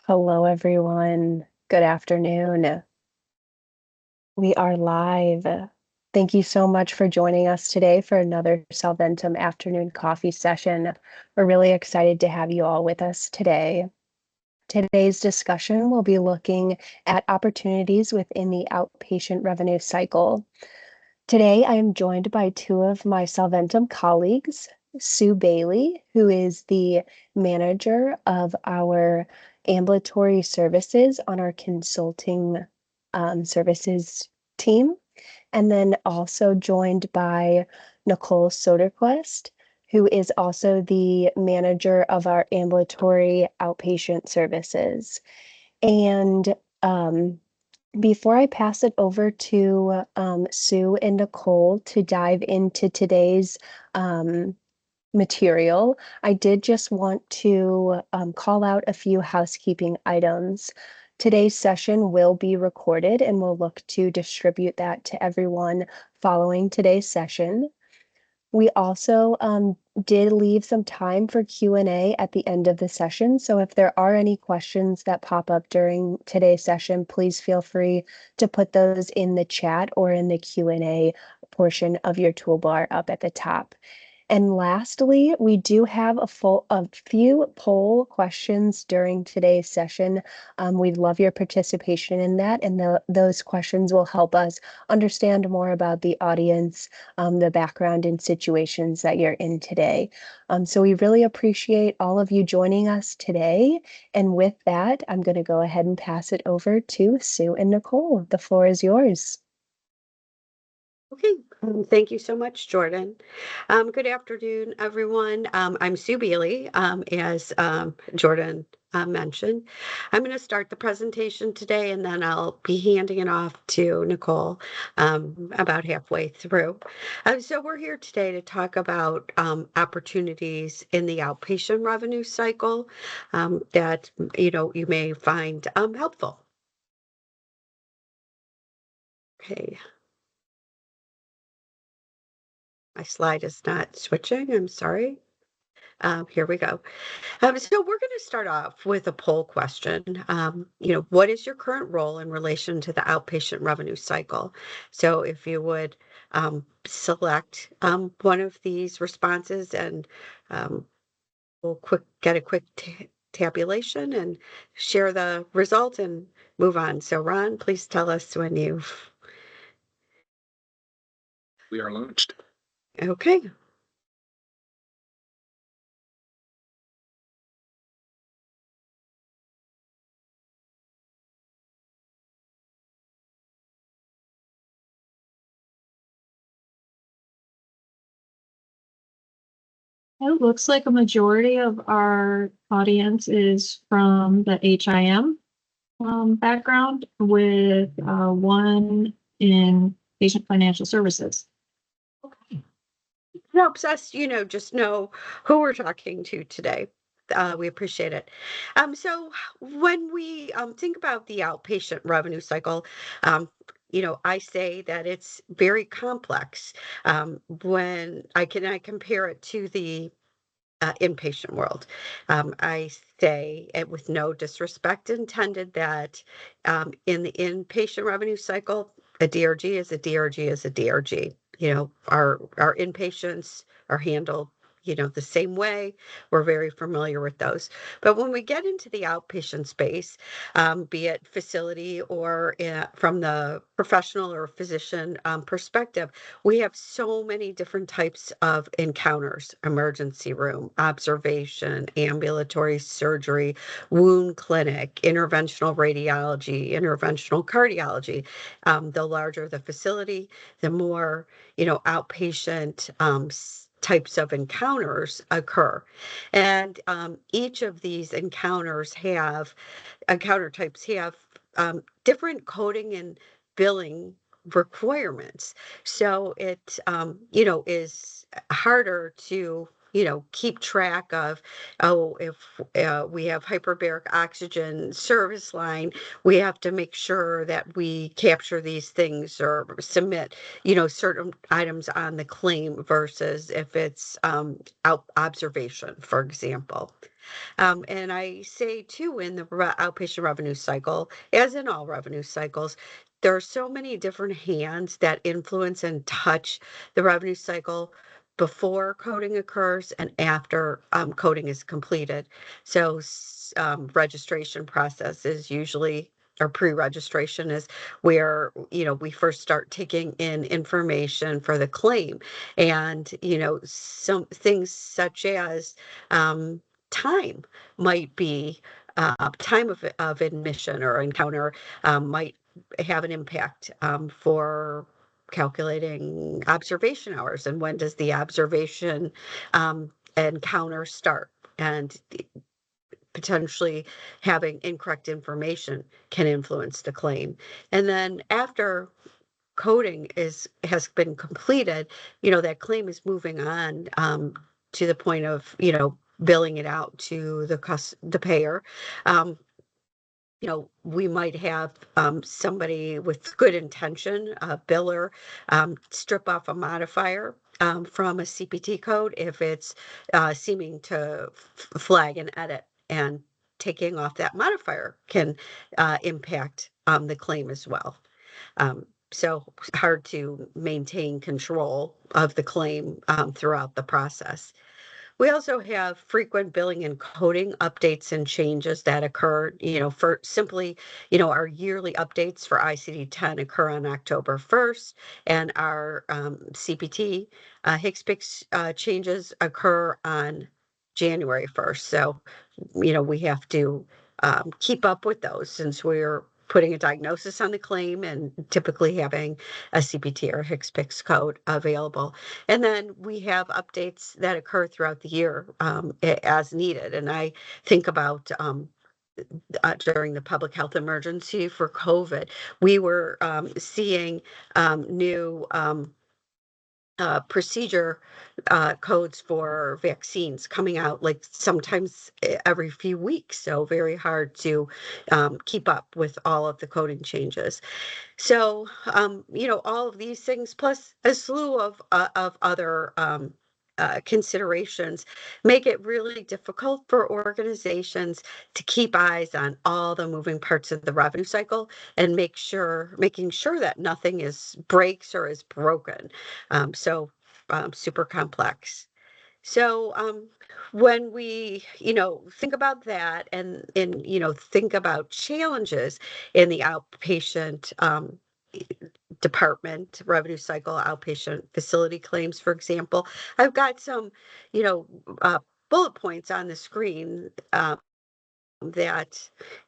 Hello, everyone. Good afternoon. We are live. Thank you so much for joining us today for another Solventum afternoon coffee session. We're really excited to have you all with us today. Today's discussion will be looking at opportunities within the outpatient revenue cycle. Today, I am joined by two of my Solventum colleagues, Sue Belley, who is the manager of our ambulatory services on our consulting services team, and then also joined by Nichole Soderquist, who is also the manager of our ambulatory outpatient services. And before I pass it over to Sue and Nichole to dive into today's material, I did just want to call out a few housekeeping items. Today's session will be recorded and we'll look to distribute that to everyone following today's session. We also did leave some time for Q&A at the end of the session. So if there are any questions that pop up during today's session, please feel free to put those in the chat or in the Q&A portion of your toolbar up at the top. And lastly, we do have a few poll questions during today's session. We'd love your participation in that, and those questions will help us understand more about the audience, the background and situations that you're in today. So we really appreciate all of you joining us today. And with that, I'm going to go ahead and pass it over to Sue and Nichole. The floor is yours. Okay, thank you so much, Jordan. Good afternoon, everyone. I'm Sue Belley, as Jordan mentioned. I'm going to start the presentation today, and then I'll be handing it off to Nichole about halfway through. So we're here today to talk about opportunities in the outpatient revenue cycle that you may find helpful. Okay. My slide is not switching. I'm sorry. Here we go. So we're going to start off with a poll question. What is your current role in relation to the outpatient revenue cycle? So if you would select one of these responses, and we'll get a quick tabulation and share the result and move on. So Ron, please tell us when you've... We are launched. Okay. It looks like a majority of our audience is from the HIM background, with one in patient financial services. Okay. It helps us, just know who we're talking to today. We appreciate it. So when we think about the outpatient revenue cycle, I say that it's very complex. When I compare it to the inpatient world. I say it with no disrespect intended that in the inpatient revenue cycle, a DRG is a DRG is a DRG. Our inpatients are handled the same way. We're very familiar with those. But when we get into the outpatient space, be it facility or from the professional or physician perspective, we have so many different types of encounters: emergency room, observation, ambulatory surgery, wound clinic, interventional radiology, interventional cardiology. The larger the facility, the more outpatient types of encounters occur. And each of these encounter types have different coding and billing requirements. So it, is harder to keep track of, oh, if we have hyperbaric oxygen service line, we have to make sure that we capture these things or submit, certain items on the claim versus if it's observation, for example. And I say too, in the outpatient revenue cycle, as in all revenue cycles, there are so many different hands that influence and touch the revenue cycle before coding occurs and after coding is completed. So registration process is usually, or pre-registration is where, we first start taking in information for the claim. And, some things such as time might be time of admission or encounter might have an impact for calculating observation hours, and when does the observation encounter start, and potentially having incorrect information can influence the claim. And then after coding has been completed, that claim is moving on to the point of, billing it out to the payer. We might have somebody with good intention, a biller, strip off a modifier from a CPT code if it's seeming to flag an edit, and taking off that modifier can impact the claim as well. So hard to maintain control of the claim throughout the process. We also have frequent billing and coding updates and changes that occur, for simply, our yearly updates for ICD-10 occur on October 1st, and our CPT HCPCS changes occur on January 1st. So, we have to keep up with those since we're putting a diagnosis on the claim and typically having a CPT or HCPCS code available. And then we have updates that occur throughout the year as needed. And I think about during the public health emergency for COVID, we were seeing new procedure codes for vaccines coming out like sometimes every few weeks. So very hard to keep up with all of the coding changes. So, all of these things, plus a slew of other considerations, make it really difficult for organizations to keep eyes on all the moving parts of the revenue cycle and making sure that nothing breaks or is broken. So, super complex. So, when we, think about that and think about challenges in the outpatient department, revenue cycle, outpatient facility claims, for example, I've got some, you know, bullet points on the screen that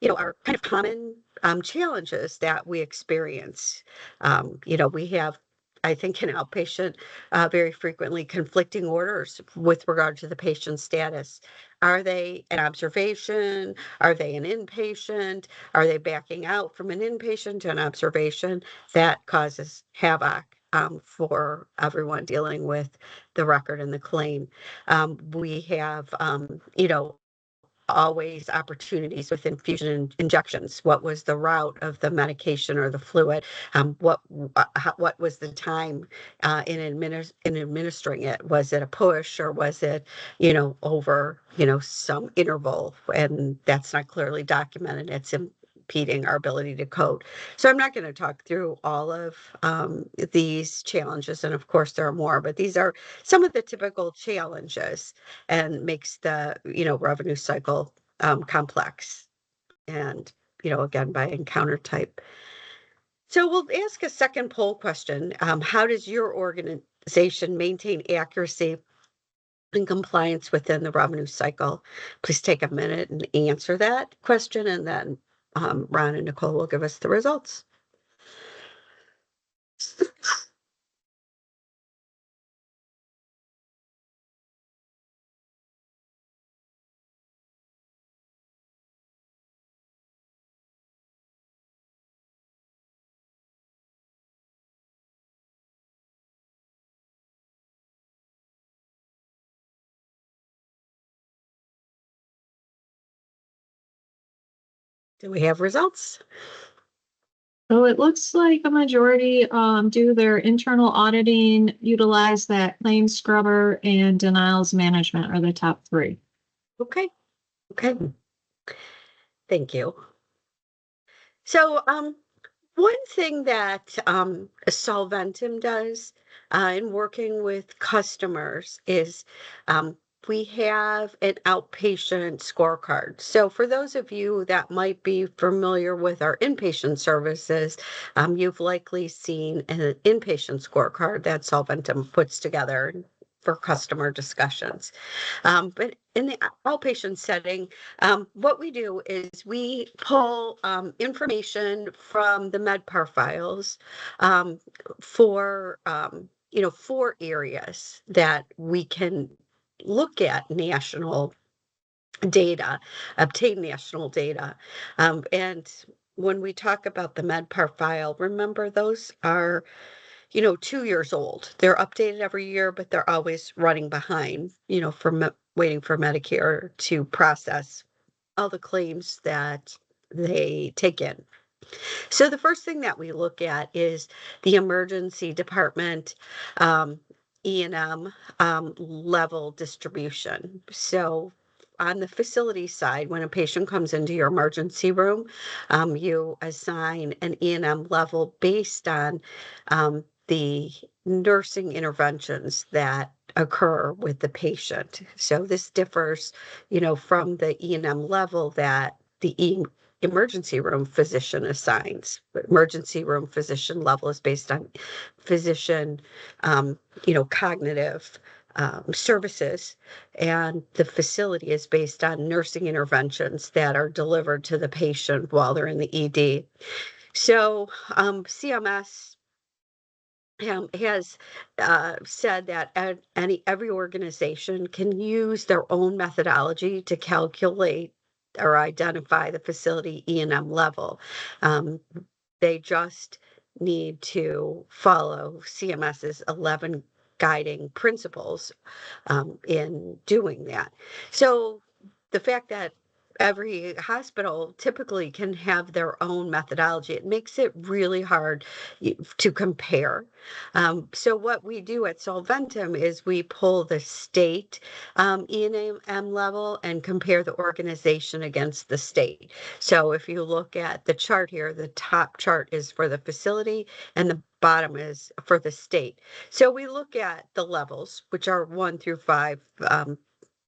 are kind of common challenges that we experience. We have, I think, in outpatient very frequently conflicting orders with regard to the patient's status. Are they an observation? Are they an inpatient? Are they backing out from an inpatient to an observation? That causes havoc for everyone dealing with the record and the claim. We have, always opportunities with infusion and injections. What was the route of the medication or the fluid? What was the time in administering it? Was it a push or was it, over, some interval? And that's not clearly documented. It's impeding our ability to code. So I'm not going to talk through all of these challenges. And of course there are more, but these are some of the typical challenges and makes the, revenue cycle complex. And, again, by encounter type. So we'll ask a second poll question. How does your organization maintain accuracy and compliance within the revenue cycle? Please take a minute and answer that question, and then Ron and Nichole will give us the results. Do we have results? So it looks like a majority do their internal auditing, utilize that claim scrubber, and denials management are the top three. Okay. Okay. Thank you. So, one thing that Solventum does in working with customers is we have an outpatient scorecard. So, for those of you that might be familiar with our inpatient services, you've likely seen an inpatient scorecard that Solventum puts together for customer discussions. But in the outpatient setting, what we do is we pull information from the MedPAR files for 4 areas that we can look at national data, obtain national data, and when we talk about the MedPAR file, remember those are 2 years old. They're updated every year, but they're always running behind, for waiting for Medicare to process all the claims that they take in. So the first thing that we look at is the emergency department E&M level distribution. So on the facility side, when a patient comes into your emergency room, you assign an E&M level based on the nursing interventions that occur with the patient. So this differs, from the E&M level that the emergency room physician assigns. Emergency room physician level is based on physician, cognitive services, and the facility is based on nursing interventions that are delivered to the patient while they're in the ED. So CMS has said that every organization can use their own methodology to calculate or identify the facility E&M level. They just need to follow CMS's 11 guiding principles in doing that. So the fact that every hospital typically can have their own methodology, it makes it really hard to compare. So what we do at Solventum is we pull the state E&M level and compare the organization against the state. So if you look at the chart here, the top chart is for the facility and the bottom is for the state. So we look at the levels, which are 1 through 5,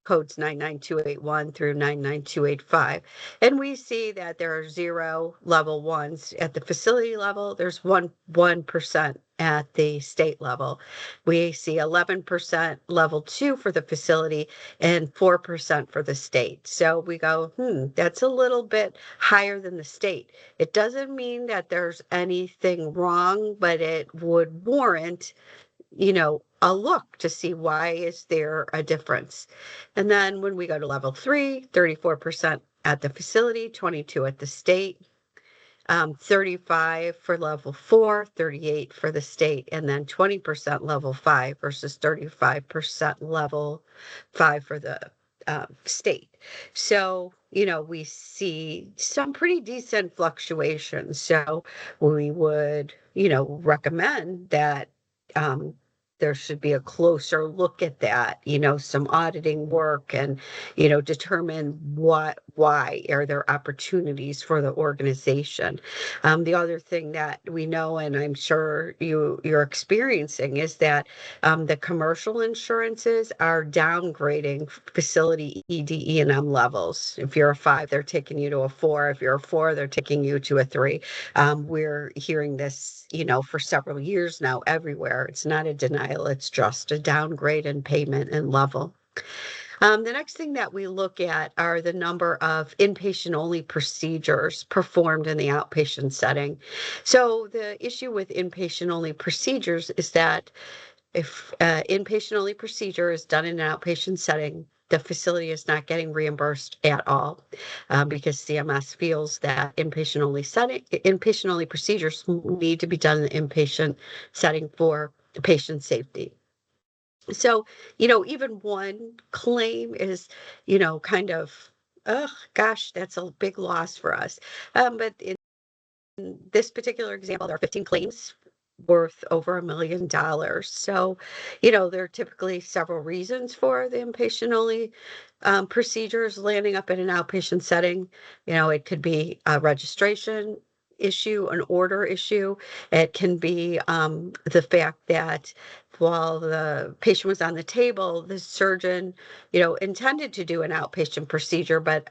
codes 99281 through 99285. And we see that there are 0 level 1s at the facility level. There's 1% at the state level. We see 11% level 2 for the facility and 4% for the state. So we go, that's a little bit higher than the state. It doesn't mean that there's anything wrong, but it would warrant a look to see why is there a difference. And then when we go to level 3, 34% at the facility, 22 at the state, 35 for level 4, 38 for the state, and then 20% level 5 versus 35% level 5 for the state. So, we see some pretty decent fluctuations. So we would, recommend that there should be a closer look at that, some auditing work and, determine why are there opportunities for the organization. The other thing that we know, and I'm sure you're experiencing, is that the commercial insurances are downgrading facility ED&M levels. If you're a 5, they're taking you to a 4. If you're a 4, they're taking you to a 3. We're hearing this, for several years now everywhere. It's not a denial, it's just a downgrade in payment and level. The next thing that we look at are the number of inpatient-only procedures performed in the outpatient setting. So the issue with inpatient-only procedures is that if inpatient-only procedure is done in an outpatient setting, the facility is not getting reimbursed at all because CMS feels that inpatient-only procedures need to be done in the inpatient setting for patient safety. So, even one claim is, kind of ugh, gosh, that's a big loss for us. But in this particular example, there are 15 claims worth over $1 million. So, there are typically several reasons for the inpatient only procedures landing up in an outpatient setting. It could be a registration issue, an order issue. It can be the fact that while the patient was on the table, the surgeon, intended to do an outpatient procedure, but,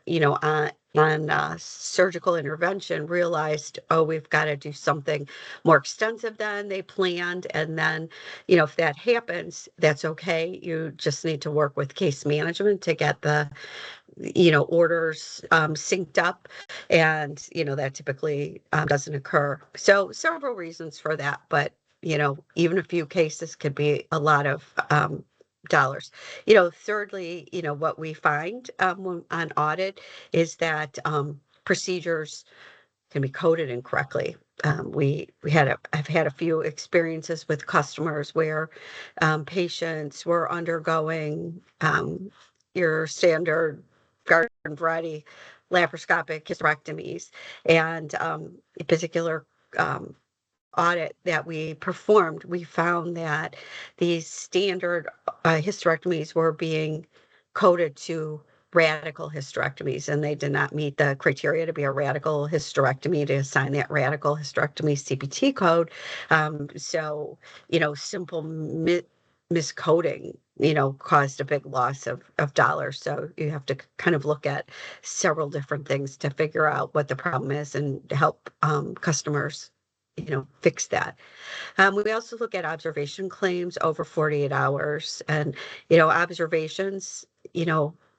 on surgical intervention realized, oh, we've got to do something more extensive than they planned. And then, if that happens, that's okay. You just need to work with case management to get the orders synced up, and that typically doesn't occur. So several reasons for that, but even a few cases could be a lot of dollars. Thirdly, what we find on audit is that procedures can be coded incorrectly. I've had a few experiences with customers where patients were undergoing your standard garden variety laparoscopic hysterectomies, and a particular audit that we performed, we found that these standard hysterectomies were being coded to radical hysterectomies, and they did not meet the criteria to be a radical hysterectomy to assign that radical hysterectomy CPT code. So, simple miscoding, caused a big loss of dollars. So you have to kind of look at several different things to figure out what the problem is and help customers fix that. We also look at observation claims over 48 hours, and observations,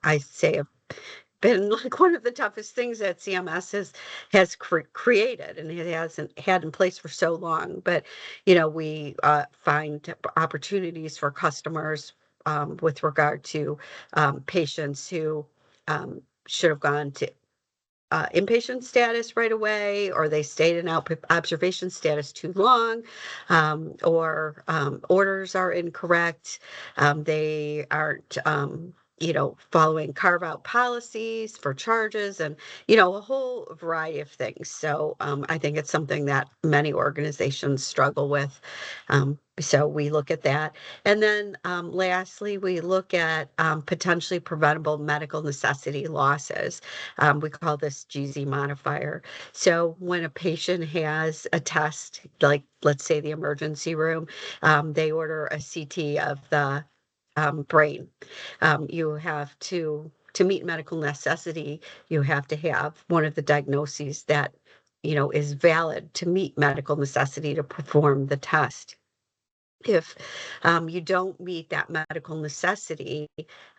I say have been like one of the toughest things that CMS has created, and it hasn't had in place for so long. But we find opportunities for customers with regard to patients who should have gone to inpatient status right away, or they stayed in observation status too long, or orders are incorrect. They aren't, following carve-out policies for charges, and, a whole variety of things. So I think it's something that many organizations struggle with. So we look at that. And then lastly, we look at potentially preventable medical necessity losses. We call this GZ modifier. So when a patient has a test, like let's say the emergency room, they order a CT of the brain. You have to meet medical necessity, you have to have one of the diagnoses that is valid to meet medical necessity to perform the test. If you don't meet that medical necessity,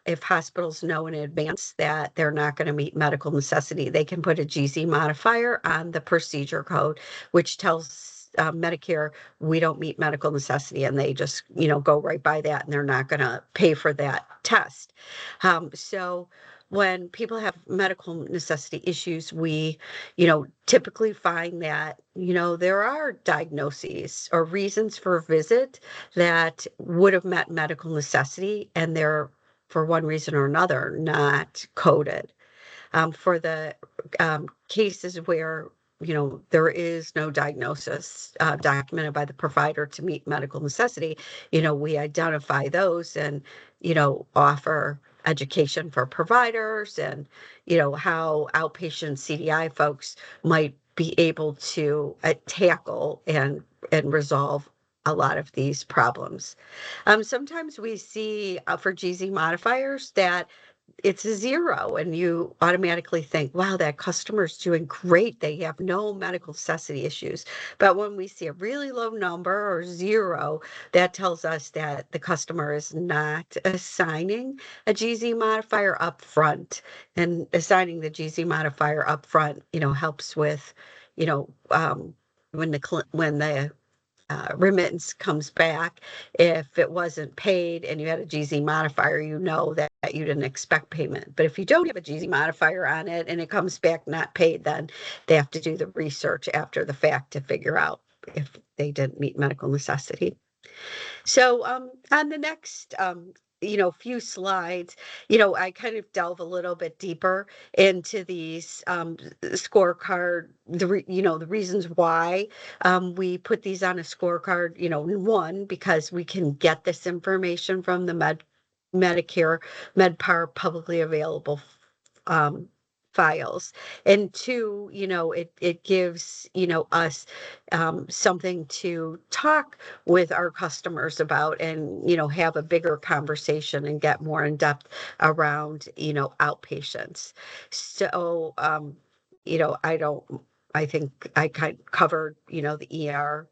if hospitals know in advance that they're not going to meet medical necessity, they can put a GZ modifier on the procedure code, which tells Medicare we don't meet medical necessity, and they just go right by that, and they're not going to pay for that test. So when people have medical necessity issues, we typically find that there are diagnoses or reasons for a visit that would have met medical necessity, and they're, for one reason or another, not coded. For the cases where there is no diagnosis documented by the provider to meet medical necessity, we identify those and offer education for providers, and how outpatient CDI folks might be able to tackle and resolve a lot of these problems. Sometimes we see for GZ modifiers that it's a 0, and you automatically think, wow, that customer's doing great. They have no medical necessity issues. But when we see a really low number or 0, that tells us that the customer is not assigning a GZ modifier up front. And assigning the GZ modifier up front, helps with, when the remittance comes back. If it wasn't paid and you had a GZ modifier, that you didn't expect payment. But if you don't have a GZ modifier on it and it comes back not paid, then they have to do the research after the fact to figure out if they didn't meet medical necessity. So on the next few slides, I kind of delve a little bit deeper into these scorecard, the reasons why we put these on a scorecard. One, because we can get this information from the Medicare, MedPAR publicly available um, files. And two, it gives, us something to talk with our customers about, and, have a bigger conversation and get more in depth around, outpatients. So, I think I kind of covered, the ER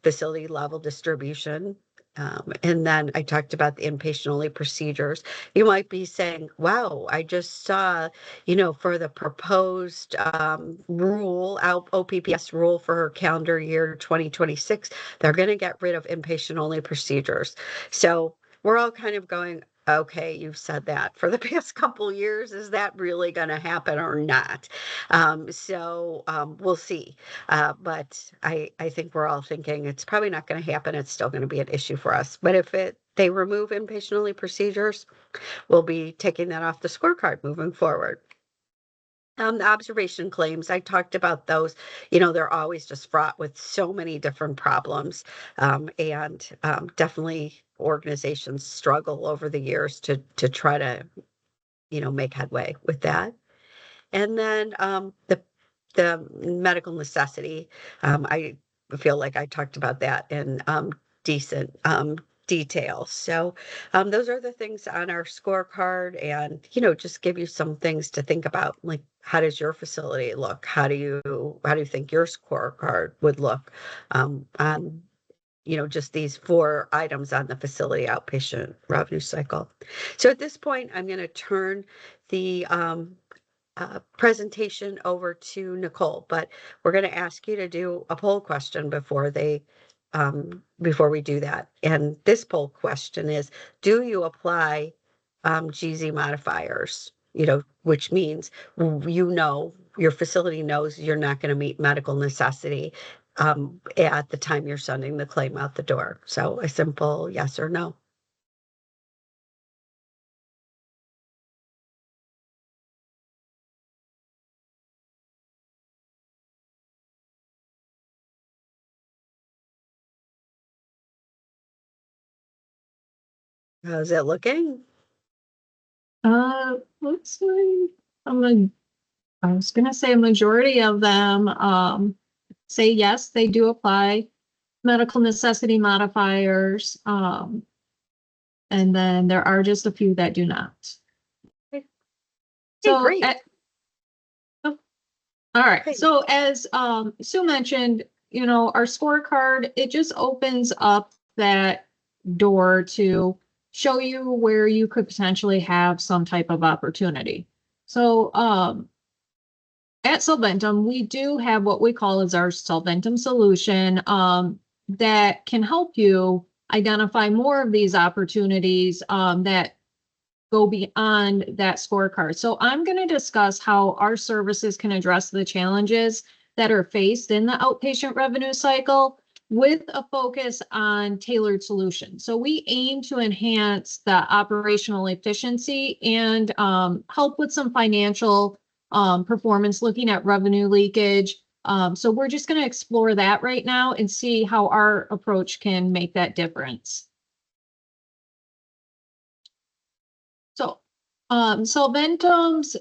facility level distribution. And then I talked about the inpatient only procedures. You might be saying, wow, I just saw, for the proposed rule, OPPS rule for calendar year 2026, they're going to get rid of inpatient only procedures. So we're all kind of going, okay, you've said that for the past couple years. Is that really going to happen or not? We'll see. But I think we're all thinking it's probably not going to happen. It's still going to be an issue for us. But if they remove inpatient only procedures, we'll be taking that off the scorecard moving forward. The observation claims, I talked about those. They're always just fraught with so many different problems. And definitely organizations struggle over the years to try to, make headway with that. And then the medical necessity, I feel like I talked about that in decent detail. So those are the things on our scorecard, and just give you some things to think about, like how does your facility look? How do you think your scorecard would look on just these 4 items on the facility outpatient revenue cycle. So at this point, I'm going to turn the presentation over to Nichole, but we're going to ask you to do a poll question before we do that. And this poll question is, do you apply GZ modifiers? Which means your facility knows you're not going to meet medical necessity at the time you're sending the claim out the door. So a simple yes or no. How's it looking? Looks like I was gonna say a majority of them say yes, they do apply medical necessity modifiers. And then there are just a few that do not. Okay. So Great. all right. Great. So as Sue mentioned, our scorecard, it just opens up that door to show you where you could potentially have some type of opportunity. So at Solventum, we do have what we call as our Solventum solution that can help you identify more of these opportunities that go beyond that scorecard. So I'm going to discuss how our services can address the challenges that are faced in the outpatient revenue cycle with a focus on tailored solutions. So we aim to enhance the operational efficiency and help with some financial performance, looking at revenue leakage. So we're just going to explore that right now and see how our approach can make that difference. So Solventum's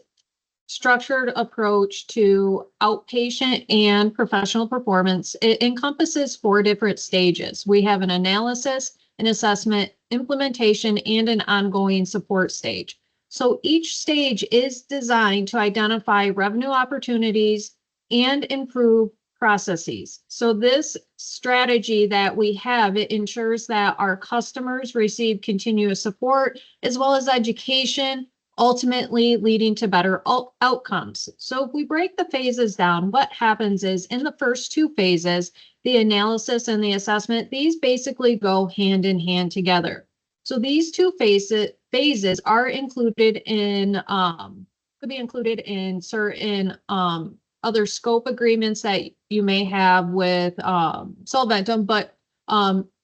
structured approach to outpatient and professional performance, it encompasses 4 different stages. We have an analysis, an assessment, implementation, and an ongoing support stage. So each stage is designed to identify revenue opportunities and improve processes. So this strategy that we have, it ensures that our customers receive continuous support as well as education, ultimately leading to better outcomes. So if we break the phases down, what happens is in the first 2 phases, the analysis and the assessment, these basically go hand in hand together. So these 2 phases are included in, could be included in certain other scope agreements that you may have with Solventum, but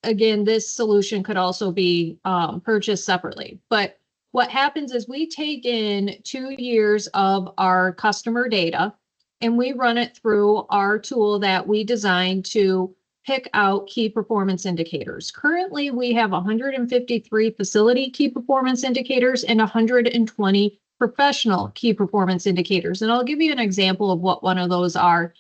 again, this solution could also be purchased separately. But what happens is we take in 2 years of our customer data and we run it through our tool that we designed to pick out key performance indicators. Currently, we have 153 facility key performance indicators and 120 professional key performance indicators. And I'll give you an example of what one of those are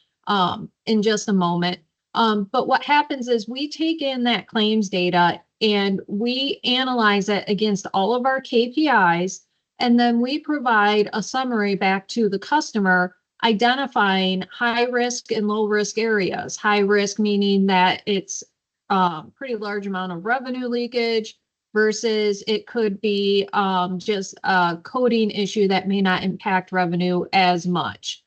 in just a moment. But what happens is we take in that claims data and we analyze it against all of our KPIs, and then we provide a summary back to the customer identifying high risk and low risk areas. High risk meaning that it's pretty large amount of revenue leakage versus it could be just a coding issue that may not impact revenue as much.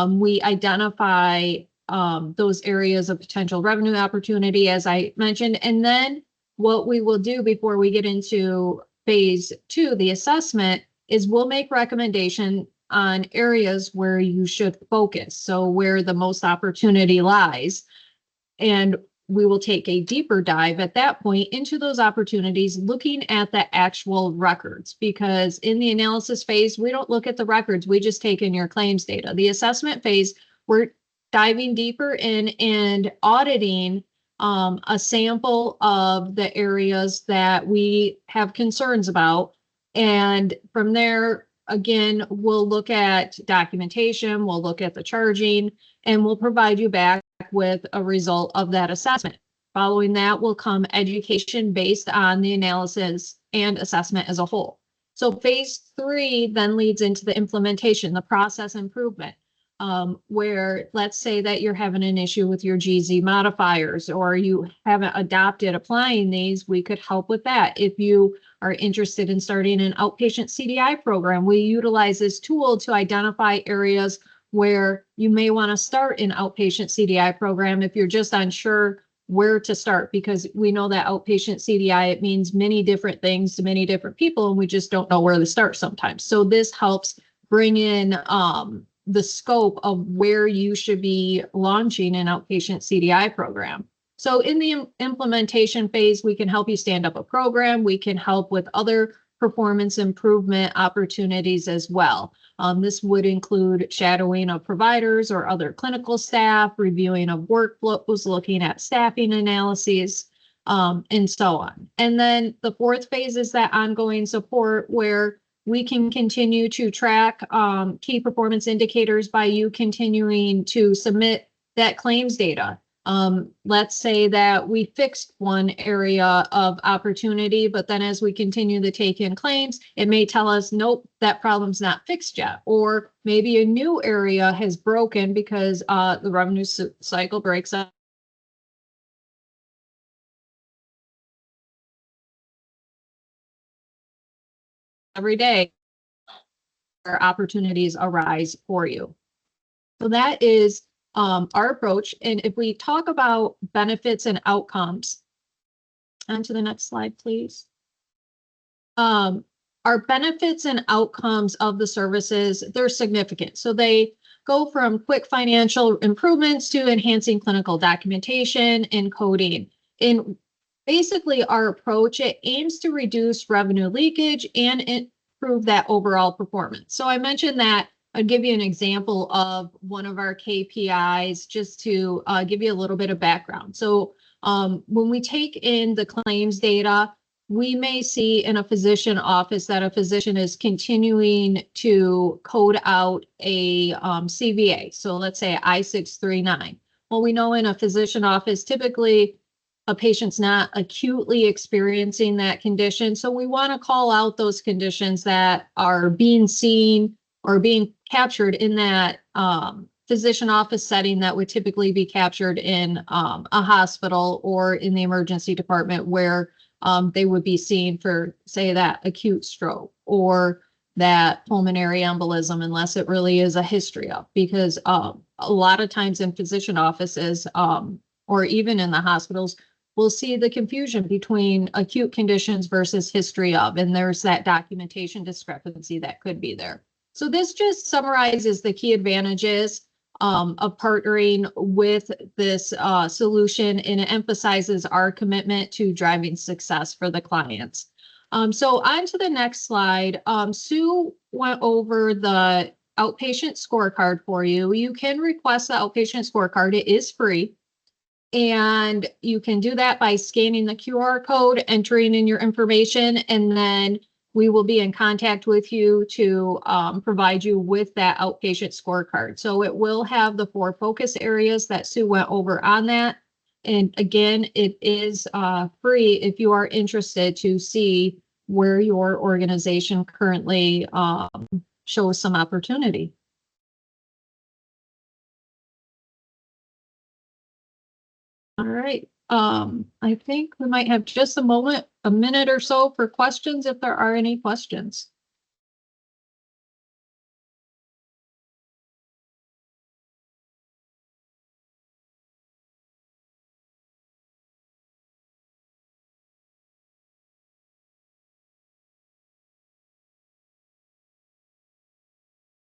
We identify those areas of potential revenue opportunity, as I mentioned, and then what we will do before we get into phase 2, the assessment, is we'll make recommendation on areas where you should focus. So where the most opportunity lies. And we will take a deeper dive at that point into those opportunities, looking at the actual records, because in the analysis phase, we don't look at the records. We just take in your claims data. The assessment phase, we're diving deeper in and auditing a sample of the areas that we have concerns about. And from there, again, we'll look at documentation, we'll look at the charging, and we'll provide you back with a result of that assessment. Following that will come education based on the analysis and assessment as a whole. So phase 3 then leads into the implementation, the process improvement. Where let's say that you're having an issue with your GZ modifiers or you haven't adopted applying these, we could help with that. If you are interested in starting an outpatient CDI program, we utilize this tool to identify areas where you may want to start an outpatient CDI program if you're just unsure where to start, because we know that outpatient CDI, it means many different things to many different people, and we just don't know where to start sometimes. So this helps bring in the scope of where you should be launching an outpatient CDI program. So in the implementation phase, we can help you stand up a program. We can help with other performance improvement opportunities as well. This would include shadowing of providers or other clinical staff, reviewing of workflows, looking at staffing analyses, and so on. And then the 4th phase is that ongoing support where we can continue to track key performance indicators by you continuing to submit that claims data. Let's say that we fixed one area of opportunity, but then as we continue to take in claims, it may tell us, nope, that problem's not fixed yet. Or maybe a new area has broken because the revenue cycle breaks up every day where opportunities arise for you. So that is our approach. And if we talk about benefits and outcomes, on to the next slide, please. Our benefits and outcomes of the services, they're significant. So they go from quick financial improvements to enhancing clinical documentation and coding. In basically our approach, it aims to reduce revenue leakage and improve that overall performance. So I mentioned that I'll give you an example of one of our KPIs just to give you a little bit of background. So when we take in the claims data, we may see in a physician office that a physician is continuing to code out a CVA. So let's say I-639. Well, we know in a physician office, typically a patient's not acutely experiencing that condition. So we want to call out those conditions that are being seen or being captured in that physician office setting that would typically be captured in a hospital or in the emergency department where they would be seen for, say, that acute stroke or that pulmonary embolism, unless it really is a history of, because a lot of times in physician offices or even in the hospitals, we'll see the confusion between acute conditions versus history of, and there's that documentation discrepancy that could be there. So this just summarizes the key advantages of partnering with this solution, and it emphasizes our commitment to driving success for the clients. So on to the next slide. Sue went over the outpatient scorecard for you. You can request the outpatient scorecard. It is free. And you can do that by scanning the QR code, entering in your information, and then we will be in contact with you to provide you with that outpatient scorecard. So it will have the 4 focus areas that Sue went over on that. And again, it is free if you are interested to see where your organization currently shows some opportunity. All right. I think we might have just a minute or so for questions, if there are any questions.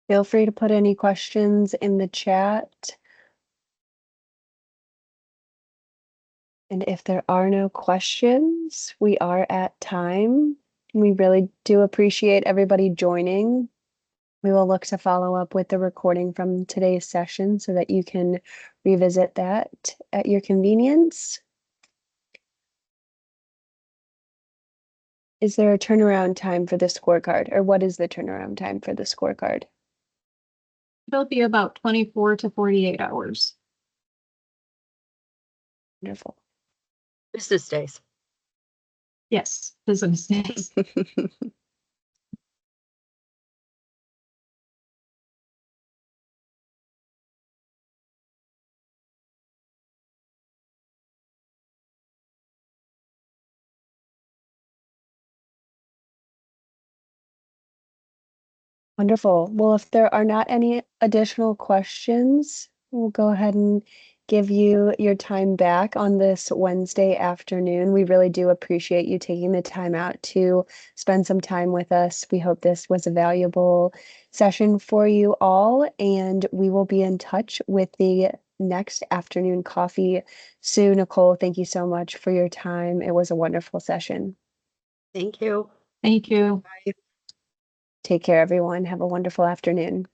Feel free to put any questions in the chat. And if there are no questions, we are at time. We really do appreciate everybody joining. We will look to follow up with the recording from today's session so that you can revisit that at your convenience. Is there a turnaround time for the scorecard, or what is the turnaround time for the scorecard? It'll be about 24 to 48 hours. Wonderful. Business days. Yes, business days. Wonderful. Well, if there are not any additional questions, we'll go ahead and give you your time back on this Wednesday afternoon. We really do appreciate you taking the time out to spend some time with us. We hope this was a valuable session for you all, and we will be in touch with the next afternoon coffee soon. Nichole, thank you so much for your time. It was a wonderful session. Thank you. Thank you. Bye. Take care, everyone. Have a wonderful afternoon.